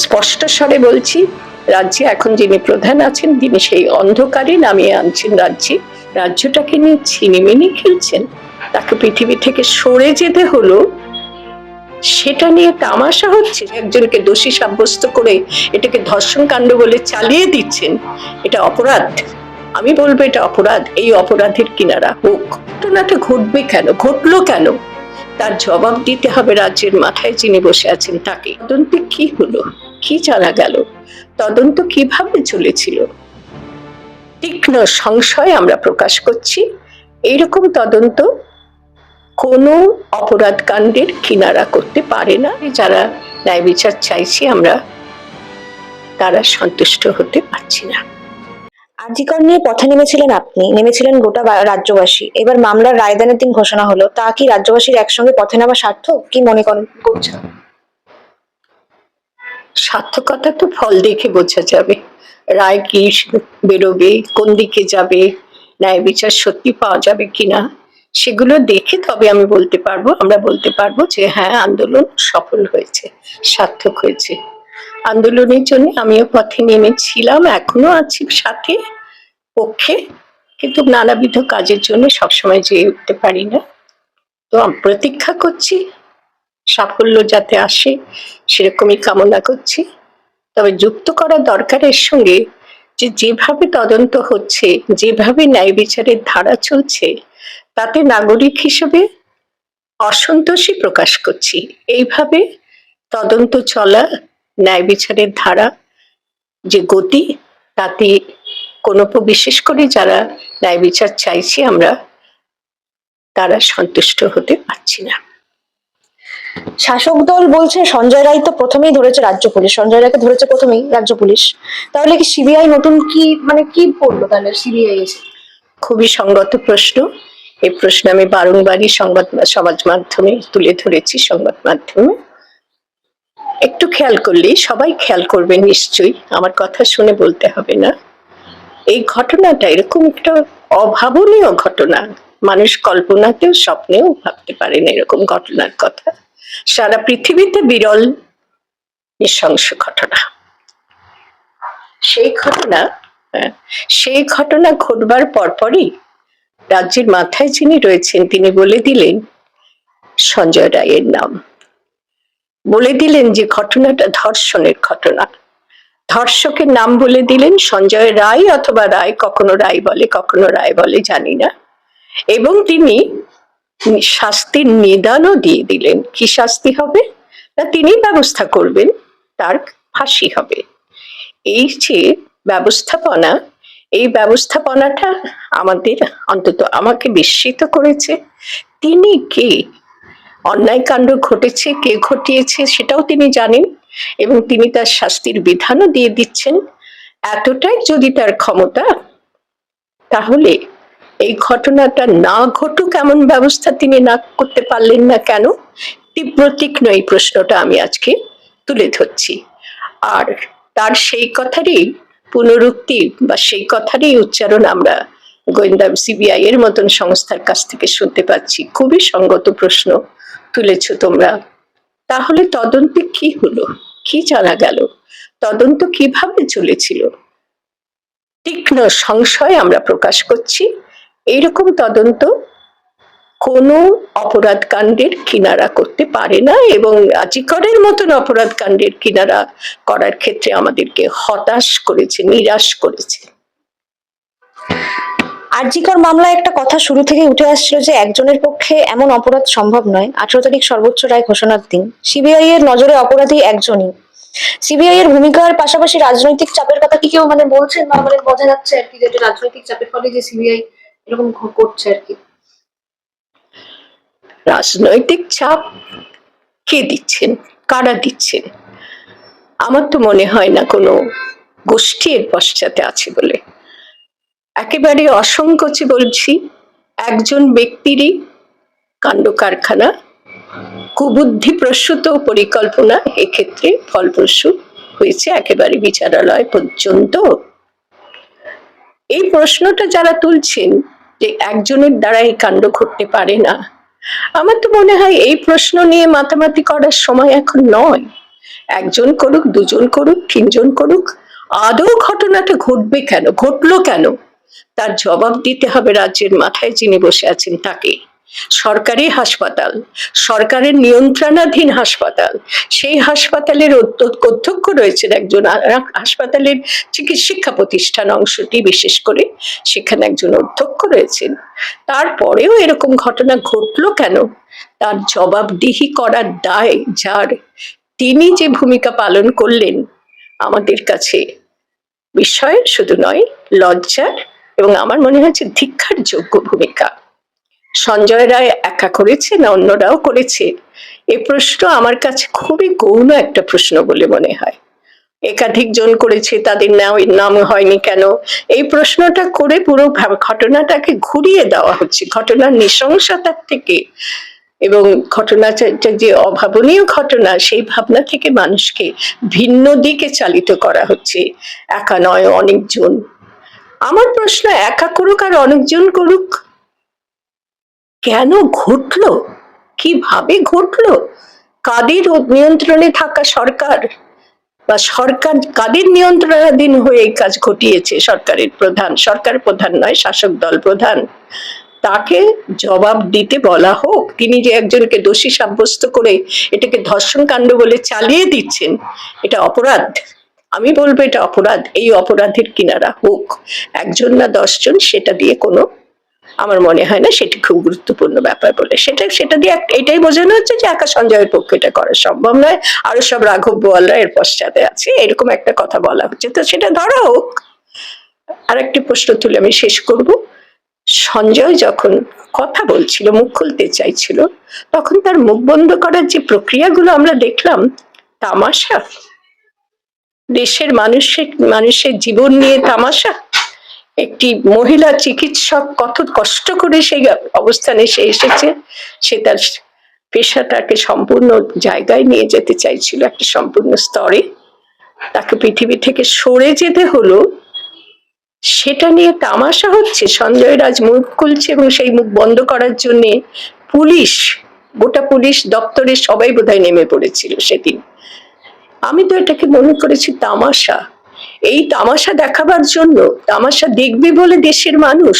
স্পষ্ট স্বরে বলছি, রাজ্যে এখন যিনি প্রধান আছেন তিনি সেই অন্ধকারে নামিয়ে আনছেন রাজ্যটাকে নিয়ে ছিনিমিনি খেলছেন। তাকে পৃথিবী থেকে সরে যেতে হলো, সেটা নিয়ে তামাশা হচ্ছে। একজনকে দোষী সাব্যস্ত করে এটাকে ধর্ষণ কাণ্ড বলে চালিয়ে দিচ্ছেন, এটা অপরাধ। আমি বলবো এটা অপরাধ। এই অপরাধের কিনারা হোক। ঘটনাটা ঘটবে কেন, ঘটলো কেন, তার জবাব দিতে হবে রাজ্যের মাথায় যিনি বসে আছেন তাকে। তদন্তে কি হলো, কি জানা গেল, তদন্ত কিভাবে চলেছিল, তীক্ষ্ণ সংশয় আমরা প্রকাশ করছি। এইরকম তদন্ত কোনো অপরাধ কাণ্ডের কিনারা করতে পারে না। যারা ন্যায় বিচার চাইছি আমরা, তারা সন্তুষ্ট হতে পারছি না। আরজিকর নিয়ে পথে নেমেছিলেন আপনি, নেমেছিলেন গোটা রাজ্যবাসী। এবার মামলার রায়দানের দিন ঘোষণা হলো, তা কি রাজ্যবাসীর একসঙ্গে পথে নেওয়া সার্থক? কি মনে করছেন? সার্থকতা তো ফল দেখে বোঝা যাবে, রায় কি বেরোবে, কোন দিকে যাবে, ন্যায় বিচার সত্যি পাওয়া যাবে কিনা, সেগুলো দেখে তবে আমি বলতে পারবো, আমরা বলতে পারবো যে হ্যাঁ, আন্দোলন সফল হয়েছে, সার্থক হয়েছে। আন্দোলনের জন্য আমিও পথে নেমেছিলাম, এখনো আছি সাথে, পক্ষে, কিন্তু নানাবিধ কাজের জন্য সবসময় যেয়ে উঠতে পারি না। তো আমি প্রতীক্ষা করছি, সাফল্য যাতে আসে সেরকমই কামনা করছি। তবে যুক্ত করা দরকার এর সঙ্গে যে যেভাবে তদন্ত হচ্ছে, যেভাবে ন্যায় বিচারের ধারা চলছে, তাতে নাগরিক হিসেবে অসন্তোষই প্রকাশ করছি। এইভাবে তদন্ত চলা, ন্যায় বিচারের ধারা যে গতি, তাতে কোনো, বিশেষ করে যারা ন্যায় বিচার চাইছি আমরা, তারা সন্তুষ্ট হতে পারছি না। শাসক দল বলছে সঞ্জয় রায় তো প্রথমেই ধরেছে রাজ্য পুলিশ, সঞ্জয় রায়কে ধরেছে প্রথমেই রাজ্য পুলিশ, তাহলে কি সিবিআই নতুন কি করলো তাহলে সিবিআই এসে? খুবই সঙ্গত প্রশ্ন। এই প্রশ্ন আমি বারংবারই সমাজ মাধ্যমে তুলে ধরেছি, সংবাদ মাধ্যমে। একটু খেয়াল করলেই সবাই খেয়াল করবে নিশ্চয়ই, আমার কথা শুনে বলতে হবে না। এই ঘটনাটা এরকম একটা অভাবনীয় ঘটনা, মানুষ কল্পনাতেও স্বপ্নেও ভাবতে পারে না এরকম ঘটনার কথা। সারা পৃথিবীতে বিরল নৃশংস ঘটনা। সেই ঘটনা ঘটবার পরপরই রাজ্যের মাথায় যিনি রয়েছেন তিনি বলে দিলেন সঞ্জয় রায়ের নাম, বলে দিলেন যে ঘটনাটা ধর্ষণের ঘটনা। ধর্ষকের নাম বলে দিলেন সঞ্জয় রায়, অথবা রায়, কখনো রায় বলে কখনো রায় বলে জানি না। এবং তিনি শাস্তির নিদানও দিয়ে দিলেন। কি শাস্তি হবে না তিনি ব্যবস্থা করবেন, তার ফাঁসি হবে। এই যে ব্যবস্থাপনা, এই ব্যবস্থাপনাটা আমাদের, অন্তত আমাকে বিস্মিত করেছে। তিনি কে, অন্যায় কাণ্ড ঘটেছে, কে ঘটিয়েছে সেটাও তিনি জানেন, এবং তিনি তার শাস্তির বিধানও দিয়ে দিচ্ছেন। এতটাই যদি তার ক্ষমতা, তাহলে এই ঘটনাটা না ঘটুক এমন ব্যবস্থা তিনি না করতে পারলেন না কেন? তীব্র তীক্ষ্ণ এই প্রশ্নটা আমি আজকে তুলে ধরছি। আর তার সেই কথারই পুনরুক্তি বা সেই কথারই উচ্চারণ আমরা গোয়েন্দা সিবিআই এর মতন সংস্থার কাছ থেকে শুনতে পাচ্ছি। খুবই সঙ্গত প্রশ্ন তুলেছ তোমরা। তাহলে তদন্তে কি হলো, কি জানা গেল, তদন্ত কিভাবে চলেছিল, তীক্ষ্ণ সংশয় আমরা প্রকাশ করছি। এইরকম তদন্ত কোনো অপরাধ কাণ্ডের কিনারা করতে পারে না, এবং আরজিকরের মতন অপরাধ কাণ্ডের কিনারা করার ক্ষেত্রে আমাদেরকে হতাশ করেছে, নিরাশ করেছে। আরজিকর মামলায় একটা কথা শুরু থেকে উঠে আসছিল যে একজনের পক্ষে এমন অপরাধ সম্ভব নয়। 18 তারিখ সর্বোচ্চ রায় ঘোষণার দিন। সিবিআই এর নজরে অপরাধী একজনই। সিবিআই এর ভূমিকার পাশাপাশি রাজনৈতিক চাপের কথা কি কেউ বলছেন, বা বোঝা যাচ্ছে আর কি, যে রাজনৈতিক চাপের ফলে যে সিবিআই এরকম করছে আর কি? রাজনৈতিক চাপ কে দিচ্ছেন, কারা দিচ্ছেন? আমার তো মনে হয় না কোনো গোষ্ঠী এর পশ্চাতে আছে বলে। একেবারে অসংকোচে বলছি, একজন ব্যক্তিরই কাণ্ড কারখানা, কুবুদ্ধি প্রসূত পরিকল্পনা এক্ষেত্রে ফলপ্রসূ হয়েছে একেবারে বিচারালয় পর্যন্ত। এই প্রশ্নটা যারা তুলছেন যে একজনের দ্বারা এই কাণ্ড ঘটতে পারে না, আমার তো মনে হয় এই প্রশ্ন নিয়ে মাতামাতি করার সময় এখন নয়। একজন করুক, দুজন করুক, তিনজন করুক, আদৌ ঘটনাটা ঘটবে কেন, ঘটলো কেন, তার জবাব দিতে হবে রাজ্যের মাথায় যিনি বসে আছেন তাকে। সরকারি হাসপাতাল, সরকারের নিয়ন্ত্রণাধীন হাসপাতাল, সেই হাসপাতালের অধ্যক্ষ রয়েছেন একজন, হাসপাতালের চিকিৎসা প্রতিষ্ঠান অংশটি বিশেষ করে সেখানে একজন অধ্যক্ষ রয়েছেন। তারপরেও এরকম ঘটনা ঘটলো কেন, তার জবাবদিহি করার দায় যার, তিনি যে ভূমিকা পালন করলেন আমাদের কাছে বিস্ময়ের শুধু নয়, লজ্জার এবং আমার মনে হচ্ছে ধিক্কার যোগ্য ভূমিকা। সঞ্জয় রায় একা করেছে না অন্যরাও করেছে, এ প্রশ্ন আমার কাছে খুবই গৌণ একটা প্রশ্ন বলে মনে হয়। একাধিক জন করেছে, তাদের নাম হয়নি কেন, এই প্রশ্নটা করে পুরো ঘটনাটাকে ঘুরিয়ে দেওয়া হচ্ছে ঘটনার নৃশংসতার থেকে, এবং ঘটনাটা যে অভাবনীয় ঘটনা সেই ভাবনা থেকে মানুষকে ভিন্ন দিকে চালিত করা হচ্ছে। একা নয়, অনেকজন। আমার প্রশ্ন, একা করুক আর অনেকজন করুক, কেন ঘটলো, কিভাবে ঘটলো, কাদের নিয়ন্ত্রণে থাকা সরকার, বা সরকার কাদের নিয়ন্ত্রণাধীন হয়ে এই কাজ ঘটিয়েছে, সরকারের প্রধান, সরকার প্রধান নয়, শাসক দল প্রধান, তাকে জবাব দিতে বলা হোক। তিনি যে একজনকে দোষী সাব্যস্ত করে এটাকে ধর্ষণ কাণ্ড বলে চালিয়ে দিচ্ছেন, এটা অপরাধ। আমি বলবো এটা অপরাধ। এই অপরাধের কিনারা হোক, একজন না 10 জন, সেটা দিয়ে কোনো, আমার মনে হয় না সেটি খুব গুরুত্বপূর্ণ ব্যাপার বলে। সেটা দিয়ে এটাই বোঝানো হচ্ছে যে একা সঞ্জয়ের পক্ষে এটা করা সম্ভব নয়, আরো সব রাঘব বোয়ালরা এর পশ্চাতে আছে, এরকম একটা কথা বলা হচ্ছে, তো সেটা ধরা হোক। আর একটি প্রশ্ন তুলে আমি শেষ করব। সঞ্জয় যখন কথা বলছিল, মুখ খুলতে চাইছিল, তখন তার মুখ বন্ধ করার যে প্রক্রিয়াগুলো আমরা দেখলাম, তামাশা, দেশের মানুষের জীবন নিয়ে তামাশা। একটি মহিলা চিকিৎসক কত কষ্ট করে সেই অবস্থানে সে এসেছে, সে তার পেশাটাকে সম্পূর্ণ জায়গায় নিয়ে যেতে চাইছিল, একটা সম্পূর্ণ স্তরে, তাকে পৃথিবী থেকে সরে যেতে হলো, সেটা নিয়ে তামাশা হচ্ছে। সঞ্জয় রাজ মুখ খুলছে এবং সেই মুখ বন্ধ করার জন্য পুলিশ, গোটা পুলিশ দপ্তরে সবাই বোধহয় নেমে পড়েছিল সেদিন। আমি তো এটাকে মনে করেছি তামাশা। এই তামাশা দেখাবার জন্য, তামাশা দেখবে বলে দেশের মানুষ,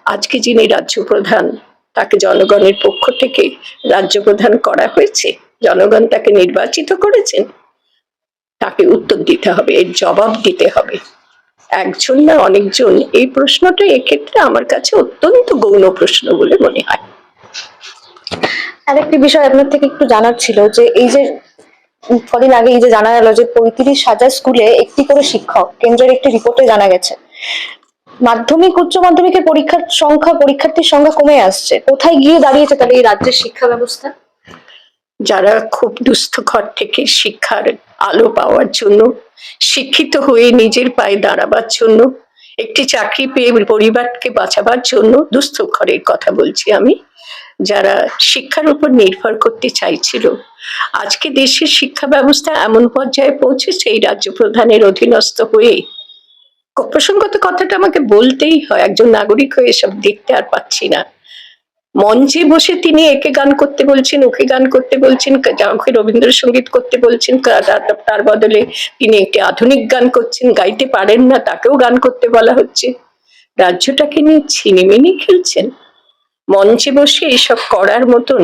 আজকে যিনি রাজ্য প্রধান, তাকে জনগণের পক্ষ থেকে রাজ্য প্রধান করা হয়েছে, জনগণ তাকে নির্বাচিত করেছেন, তাকে উত্তর দিতে হবে, এর জবাব দিতে হবে। একজন না অনেকজন, এই প্রশ্নটা এক্ষেত্রে আমার কাছে অত্যন্ত গৌণ প্রশ্ন বলে মনে হয়। আরেকটি বিষয় আপনার থেকে একটু জানার ছিল, যে এই যে কদিন আগে এই যে জানা গেল যে 35,000 স্কুলে একটি করে শিক্ষক, কেন্দ্রের একটি রিপোর্টে জানা গেছে মাধ্যমিক উচ্চ মাধ্যমিকের পরীক্ষার্থীর সংখ্যা কমে আসছে। কোথায় গিয়ে দাঁড়িয়েছে তাহলে এই রাজ্যের শিক্ষা ব্যবস্থা? যারা খুব দুস্থ ঘর থেকে শিক্ষার আলো পাওয়ার জন্য, শিক্ষিত হয়ে নিজের পায়ে দাঁড়াবার জন্য, একটি চাকরি পেয়ে পরিবারকে বাঁচাবার জন্য, দুস্থ ঘরের কথা বলছি আমি, যারা শিক্ষার উপর নির্ভর করতে চাইছিল, আজকে দেশের শিক্ষা ব্যবস্থা এমন পর্যায়ে পৌঁছেছে এই রাজ্য প্রধানের অধীনস্থ হয়ে। প্রসঙ্গত কথাটা আমাকে বলতেই হয়, একজন নাগরিক হয়ে এসব দেখতে আর পাচ্ছি না। মঞ্চে বসে তিনি একে গান করতে বলছেন, ওকে গান করতে বলছেন, কাউকে রবীন্দ্রসঙ্গীত করতে বলছেন, তার বদলে তিনি একটি আধুনিক গান করছেন, গাইতে পারেন না তাকেও গান করতে বলা হচ্ছে। রাজ্যটাকে নিয়ে ছিনিমিনি খেলছেন। মঞ্চে বসে এসব করার মতন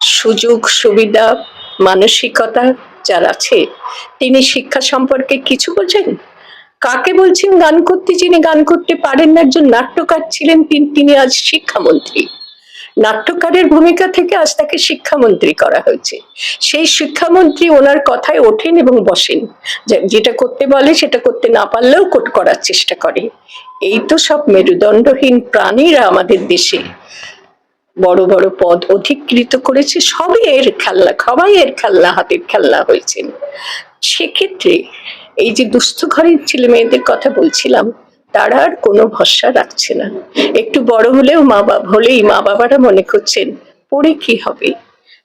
সুযোগ সুবিধা মানসিকতা যার আছে, তিনি শিক্ষা সম্পর্কে কিছু বোঝেন? কাকে বলছেন গান করতে, যিনি গান করতে পারেন না? একজন নাট্যকার ছিলেন, তিনি আজ শিক্ষামন্ত্রী। নাট্যকারের ভূমিকা থেকে আজ তাকে শিক্ষামন্ত্রী করা হয়েছে। সেই শিক্ষামন্ত্রী ওনার কথায় ওঠেন এবং বসেন, যেটা করতে বলে সেটা করতে না পারলেও করার চেষ্টা করে। এই তো সব মেরুদণ্ডহীন প্রাণীরা আমাদের দেশে বড় বড় পদ অধিকৃত করেছে, সবই এর খেলনা, সবাই এর খেলনা, হাতের খেলনা হয়েছেন। সেক্ষেত্রে এই যে দুস্থ ঘরের ছেলে মেয়েদের কথা বলছিলাম, তারা আর কোনো ভরসা রাখছে না। একটু বড় হলেও মা বাবারা মনে করছেন পড়ে কি হবে,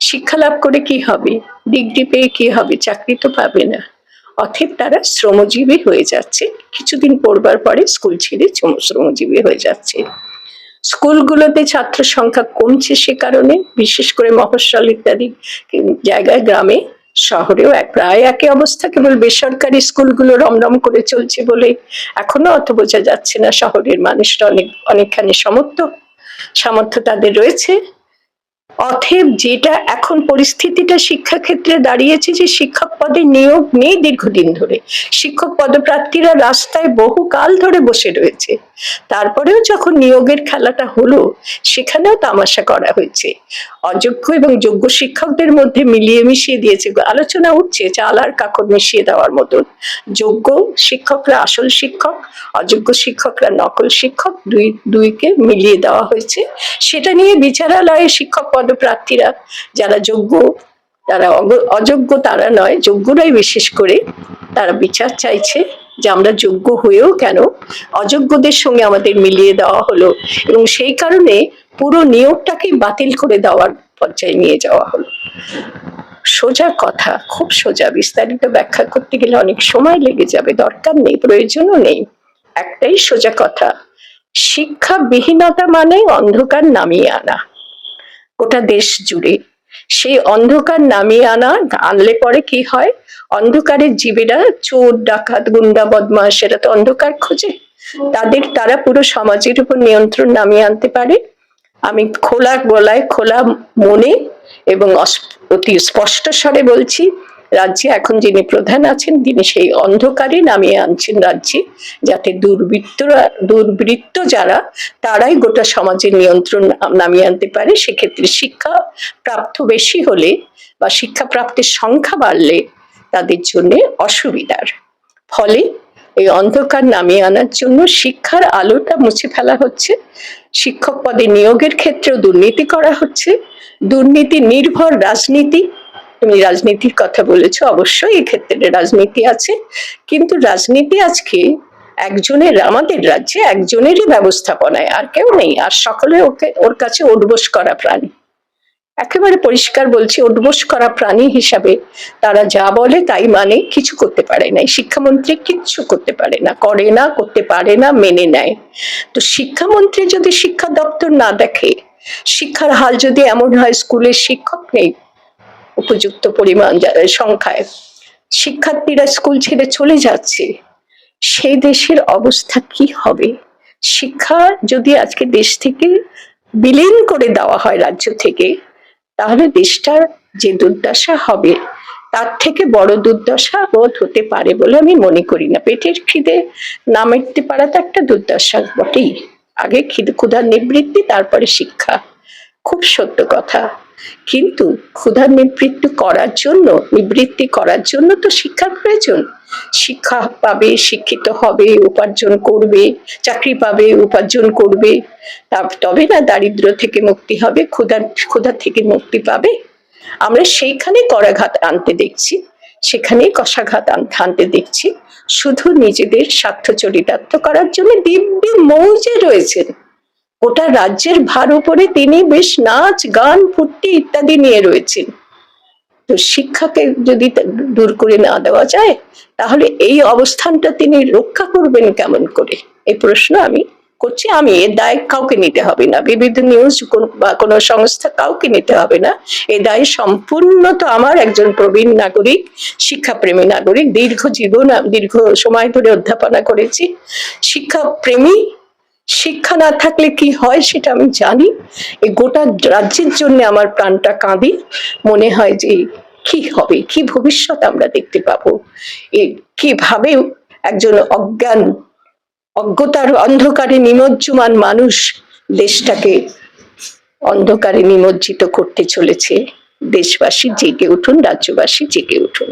শিক্ষা লাভ করে কি হবে, ডিগ্রি পেয়ে কি হবে, চাকরি তো পাবে না। অতএব তারা শ্রমজীবী হয়ে যাচ্ছে, কিছুদিন পড়বার পরে স্কুল ছেড়ে শ্রমজীবী হয়ে যাচ্ছে। স্কুলগুলোতে ছাত্র সংখ্যা কমছে, সে কারণে বিশেষ করে মফস্বল ইত্যাদি জায়গায়, গ্রামে শহরেও প্রায় একই অবস্থা, কেবল বেসরকারি স্কুলগুলো রমরম করে চলছে বলে এখনো অত বোঝা যাচ্ছে না শহরের মানুষরা অনেকখানি সামর্থ্য তাদের রয়েছে। অতএব যেটা এখন পরিস্থিতিটা শিক্ষাক্ষেত্রে দাঁড়িয়েছে যে শিক্ষক পদে নিয়োগ নেই দীর্ঘদিন ধরে, শিক্ষক পদপ্রার্থীরা রাস্তায় বহুকাল ধরে বসে রয়েছে, তারপরেও যখন নিয়োগের খেলাটা হলো সেখানেও তামাশা করা হয়েছে, অযোগ্য এবং যোগ্য শিক্ষকদের মধ্যে মিলিয়ে মিশিয়ে দিয়েছে। আলোচনা উঠছে চাল আর কাকড় মিশিয়ে দেওয়ার মতন, যোগ্য শিক্ষকরা আসল শিক্ষক, অযোগ্য শিক্ষকরা নকল শিক্ষক, দুইকে মিলিয়ে দেওয়া হয়েছে। সেটা নিয়ে বিচারালয়ে শিক্ষক পদপ্রার্থীরা যারা যোগ্য, তারা অযোগ্য তারা নয়, যোগ্যরাই বিশেষ করে তারা বিচার চাইছে যে আমরা যোগ্য হয়েও কেন অযোগ্যদের সঙ্গে আমাদের মিলিয়ে দেওয়া হলো, এবং সেই কারণে পুরো নিয়োগটাকেই বাতিল করে দেওয়ার পর্যায়ে নিয়ে যাওয়া হলো। সোজা কথা, খুব সোজা, বিস্তারিত ব্যাখ্যা করতে গেলে অনেক সময় লেগে যাবে, দরকার নেই, প্রয়োজনও নেই। একটাই সোজা কথা, শিক্ষাবিহীনতা মানে অন্ধকার নামিয়ে আনা গোটা দেশ জুড়ে। সেই অন্ধকার নামিয়ে আনলে পরে কি হয়, অন্ধকারের জীবেরা, চোর ডাকাত গুন্ডা বদমাশ, এরা তো অন্ধকার খোঁজে, তারা পুরো সমাজের উপর নিয়ন্ত্রণ নামিয়ে আনতে পারে। আমি খোলা গলায় খোলা মনে এবং অতি স্পষ্ট স্বরে বলছি, রাজ্যে এখন যিনি প্রধান আছেন তিনি সেই অন্ধকারে নামিয়ে আনছেন রাজ্যে, যাতে দুর্বৃত্ত যারা, তারাই গোটা সমাজের নিয়ন্ত্রণ নামিয়ে আনতে পারে। সেক্ষেত্রে শিক্ষা প্রাপ্ত বেশি হলে বা শিক্ষা প্রাপ্তির সংখ্যা বাড়লে তাদের জন্য অসুবিধার, ফলে এই অন্ধকার নামিয়ে আনার জন্য শিক্ষার আলোটা মুছে ফেলা হচ্ছে। শিক্ষক পদে নিয়োগের ক্ষেত্রেও দুর্নীতি করা হচ্ছে, দুর্নীতি নির্ভর রাজনীতি। তুমি রাজনীতির কথা বলেছো, অবশ্যই এক্ষেত্রে রাজনীতি আছে, কিন্তু রাজনীতি আজকে একজনের, আমাদের রাজ্যে একজনেরই ব্যবস্থাপনায়, আর কেউ নেই, আর সকলে ওর কাছে উঠবোস করা প্রাণী। একেবারে পরিষ্কার বলছি, উঠবোস করা প্রাণী হিসাবে তারা যা বলে তাই মানে, কিছু করতে পারে না। শিক্ষামন্ত্রী কিচ্ছু করতে পারে না, করে না, করতে পারে না, মেনে নেয়। তো শিক্ষামন্ত্রী যদি শিক্ষা দপ্তর না দেখে, শিক্ষার হাল যদি এমন হয় স্কুলের শিক্ষক নেই উপযুক্ত পরিমাণ সংখ্যায়, শিক্ষার্থীরা স্কুল ছেড়ে চলে যাচ্ছে, সেই দেশের অবস্থা কি হবে? শিক্ষা যদি আজকে দেশ থেকে বিলীন করে দেওয়া হয় রাজ্য থেকে, তাহলে দেশটার যে দুর্দশা হবে তার থেকে বড় দুর্দশা বোধ হতে পারে বলে আমি মনে করি না। পেটের খিদে না মেটতে পারা তো একটা দুর্দশা বটেই, আগে ক্ষুধার নিবৃত্তি, তারপরে শিক্ষা, খুব সত্য কথা। কিন্তু ক্ষুধার নিবৃত্তি করার জন্য তো শিক্ষার প্রয়োজন। শিক্ষা পাবে, শিক্ষিত হবে, উপার্জন করবে, চাকরি পাবে, উপার্জন করবে, তবে না দারিদ্র থেকে মুক্তি হবে, ক্ষুধা থেকে মুক্তি পাবে। আমরা সেইখানে করাঘাত আনতে দেখছি, সেখানেই কষাঘাত আনতে দেখছি, শুধু নিজেদের স্বার্থ চরিতার্থ করার জন্য দিব্যি মৌজে রয়েছেন। গোটা রাজ্যের ভার উপরে তিনি বেশ নাচ গান ফুর্তি ইত্যাদি নিয়ে রয়েছেন। তো শিক্ষাকে যদি দূর করে না দেওয়া যায়, তাহলে এই অবস্থানটা তিনি রক্ষা করবেন কেমন করে, এই প্রশ্ন আমি করছি। আমি এর দায় কাউকে নিতে হবে না, বিবিধ নিউজ বা কোনো সংস্থা কাউকে নিতে হবে না, এ দায় সম্পূর্ণ তো আমার, একজন প্রবীণ নাগরিক, শিক্ষাপ্রেমী নাগরিক, দীর্ঘ সময় ধরে অধ্যাপনা করেছি, শিক্ষাপ্রেমী। শিক্ষা না থাকলে কি হয় সেটা আমি জানি। এই গোটা রাজ্যের জন্য আমার প্রাণটা কাঁদি, মনে হয় যে কি হবে, কি ভবিষ্যৎ আমরা দেখতে পাবো, কিভাবে একজন অজ্ঞতার অন্ধকারে নিমজ্জমান মানুষ দেশটাকে অন্ধকারে নিমজ্জিত করতে চলেছে। দেশবাসী জেগে উঠুন, রাজ্যবাসী জেগে উঠুন।